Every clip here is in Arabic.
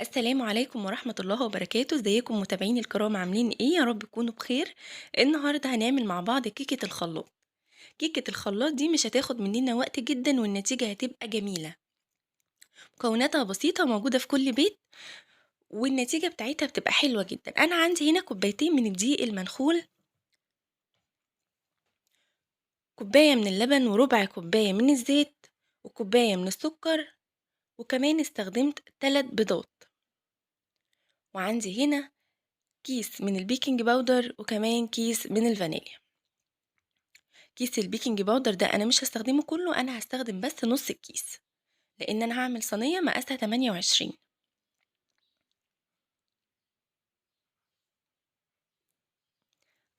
السلام عليكم ورحمة الله وبركاته، ازيكم متابعيني الكرام عاملين ايه؟ يا رب تكونوا بخير. النهاردة هنعمل مع بعض كيكة الخلاط. كيكة الخلاط دي مش هتاخد مننا وقت جدا والنتيجة هتبقى جميلة. مكوناتها بسيطة موجودة في كل بيت، والنتيجة بتاعتها بتبقى حلوة جدا. انا عندي هنا كوبايتين من الدقيق المنخول، كوباية من اللبن، وربع كوباية من الزيت، وكوباية من السكر، وكمان استخدمت 3 بيضات. وعندي هنا كيس من البيكنج باودر، وكمان كيس من الفانيليا. كيس البيكنج باودر ده انا مش هستخدمه كله، انا هستخدم بس نص الكيس، لان انا هعمل صينيه مقاسها 28.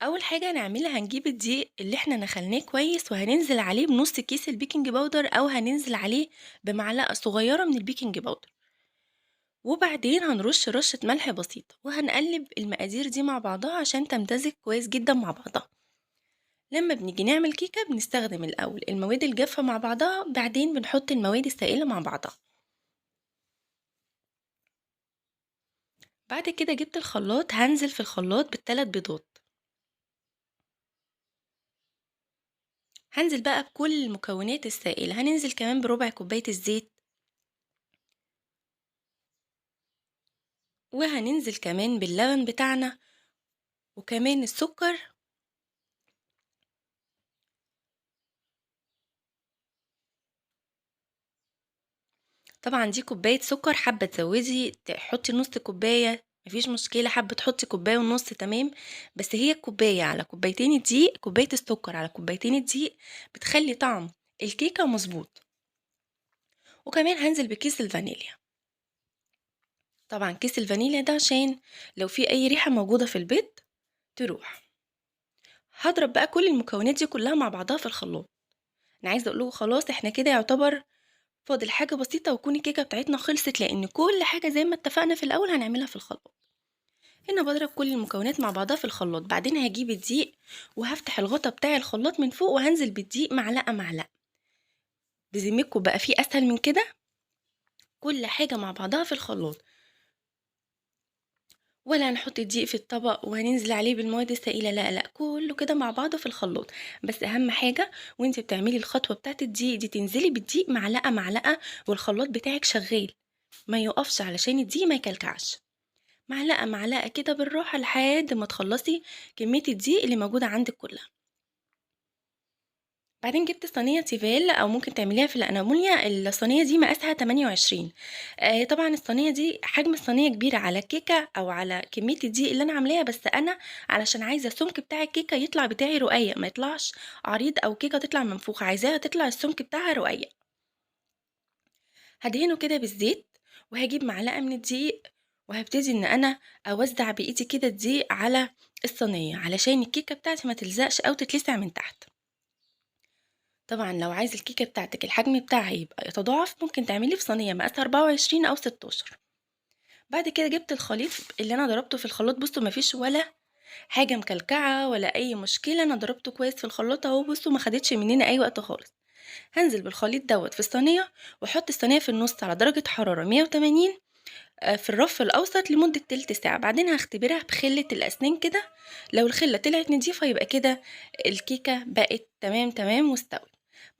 اول حاجه هنعملها هنجيب الدقيق اللي احنا نخلناه كويس، وهننزل عليه بنص كيس البيكنج باودر، او هننزل عليه بمعلقه صغيره من البيكنج باودر. وبعدين هنرش رشه ملح بسيطه، وهنقلب المقادير دي مع بعضها عشان تمتزج كويس جدا مع بعضها. لما بنيجي نعمل كيكه بنستخدم الاول المواد الجافه مع بعضها، بعدين بنحط المواد السائله مع بعضها. بعد كده جبت الخلاط، هنزل في الخلاط بالثلاث بيضات. هنزل بقى بكل المكونات السائلة، هننزل كمان بربع كوباية الزيت، وهننزل كمان باللبن بتاعنا، وكمان السكر. طبعا دي كوباية سكر، حابة تزودي تحطي نص كوباية مفيش مشكلة، حابة تحطي كوباية ونص تمام. بس هي كوباية على كوبايتين الدقيق، كوباية السكر على كوبايتين الدقيق بتخلي طعم الكيكة مظبوط. وكمان هنزل بكيس الفانيليا. طبعا كيس الفانيليا ده عشان لو في اي ريحة موجودة في البيض تروح. هضرب بقى كل المكونات دي كلها مع بعضها في الخلاط. انا عايزه اقول له خلاص احنا كده يعتبر فاضل حاجه بسيطه وتكون الكيكه بتاعتنا خلصت، لان كل حاجه زي ما اتفقنا في الاول هنعملها في الخلاط. هنا بضرب كل المكونات مع بعضها في الخلاط، بعدين هجيب الدقيق وهفتح الغطا بتاع الخلاط من فوق، وهنزل بالدقيق معلقه معلقه. بذمتكم بقى في اسهل من كده؟ كل حاجه مع بعضها في الخلاط، ولا هنحط الدقيق في الطبق وهننزل عليه بالمواد السائلة، لا لا، كله كده مع بعضه في الخلاط. بس اهم حاجة وانت بتعملي الخطوة بتاعت الدقيق دي تنزلي بالدقيق معلقة معلقة، والخلاط بتاعك شغال ما يقفش علشان الدقيق ما يكلكعش. معلقة معلقة كده بالراحة لحد ما تخلصي كمية الدقيق اللي موجودة عندك كلها. بعدين جبت صينية تيفال، او ممكن تعمليها في الأناموليا. الصينية دي مقاسها 28. طبعا الصينية دي حجم الصينية كبيرة على الكيكة او على كمية الدقيق اللي انا عاملاها، بس انا علشان عايزة السمك بتاع الكيكة يطلع بتاعي رقيق، ما يطلعش عريض او كيكة تطلع منفوخة، عايزاها تطلع السمك بتاعها رقيق. هدهنه كده بالزيت، وهجيب معلقة من الدقيق، وهبتدي ان انا اوزع بايدي كده الدقيق على الصينية علشان الكيكة بتاعتي ما تلزقش او تتلسع من تحت. طبعًا لو عايزة الكيكة بتاعتِك الحجم بتاعها يبقى يتضاعف، ممكن تعمليه في صينية مقاسها 24 أو 16. بعد كده جبت الخليط اللي أنا ضربته في الخلاط، بُصّوا ما فيش ولا حاجة مكلكعة ولا أي مشكلة، أنا ضربته كويس في الخلاط أهو، بُصّوا ما خدتش مننا أي وقت خالص. هانزل بالخليط دوّة في الصينية، واحط الصينية في النُص على درجة حرارة 180 في الرف الأوسط لمدة تِلت ساعة، بعدين هاختبرها بخلة الأسنان كده. لو الخلة طلعت نضيفة يبقى كده الكيكة بقت تمام تمام واستوت.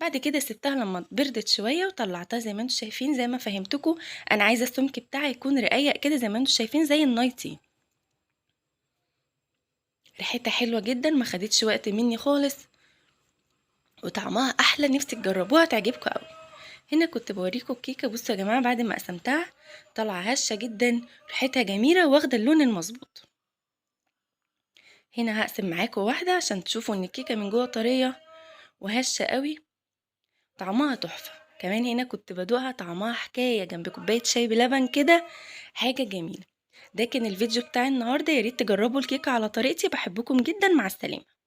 بعد كده سبتها لما بردت شوية وطلعتها زي ما انتوا شايفين، زي ما فهمتكم انا عايزة السمك بتاعي يكون رقيق كده زي ما انتوا شايفين زي النايتي. ريحتها حلوة جدا، ما خدتش وقت مني خالص، وطعمها احلى، نفسي تجربوها تعجبكم قوي. هنا كنت بوريكم الكيكة، بصوا يا جماعة بعد ما قسمتها طالعة هشة جدا، ريحتها جميلة واخدة اللون المظبوط. هنا هقسم معاكم واحدة عشان تشوفوا ان الكيكة من جوه طرية وهشة قوي، طعمها تحفة. كمان هنا كنت بدوقها طعمها حكاية جنب كوباية شاي بلبن كده، حاجة جميلة. ده كان الفيديو بتاع النهاردة، ياريت تجربوا الكيكة على طريقتي، بحبكم جدا، مع السلامة.